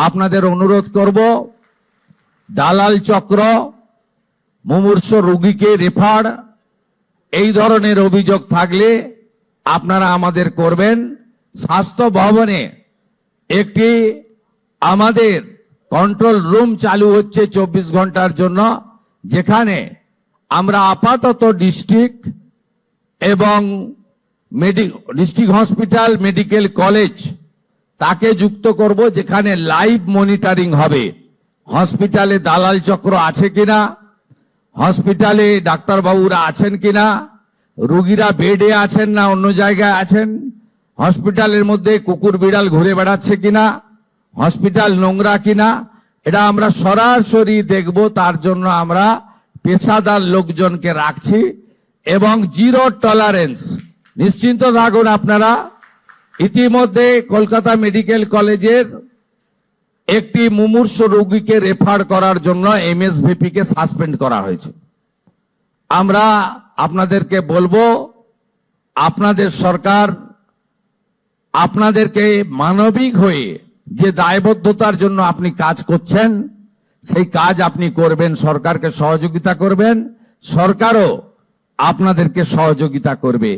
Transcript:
আপনাদের অনুরোধ করব, দালাল চক্র, মুমূর্ষ রোগীকে রেফার, এই ধরনের অভিযোগ থাকলে আপনারা আমাদের করবেন। স্বাস্থ্য ভবনে একটি আমাদের কন্ট্রোল রুম চালু হচ্ছে 24 ঘন্টার জন্য, যেখানে আমরা আপাতত ডিস্ট্রিক্ট এবং ডিস্ট্রিক্ট হসপিটাল, মেডিকেল কলেজ তাকে যুক্ত করব, যেখানে লাইভ মনিটরিং হবে। হসপিটালে দালাল চক্র আছে কিনা, হসপিটালে ডাক্তারবাবুরা আছেন কিনা, রোগীরা বেডে আছেন না অন্য জায়গায় আছেন, হসপিটালের মধ্যে কুকুর বিড়াল ঘুরে বেড়াচ্ছে কিনা, হসপিটাল নোংরা কিনা, এটা আমরা সরাসরি দেখব। তার জন্য আমরা পেশাদার লোকজনকে রাখছি এবং জিরো টলারেন্স। নিশ্চিন্ত থাকুন আপনারা। ইতিমধ্যে কলকাতা মেডিকেল কলেজের একটি মুমূর্ষ রোগীকে রেফার করার জন্য এমএসভিপি কে সাসপেন্ড করা হয়েছে। আমরা আপনাদেরকে বলবো, আপনাদের সরকার আপনাদেরকে মানবিক হয়ে যে দায়বদ্ধতার জন্য আপনি কাজ করছেন, সেই কাজ আপনি করবেন, সরকারকে সহযোগিতা করবেন, সরকারও আপনাদেরকে সহযোগিতা করবে।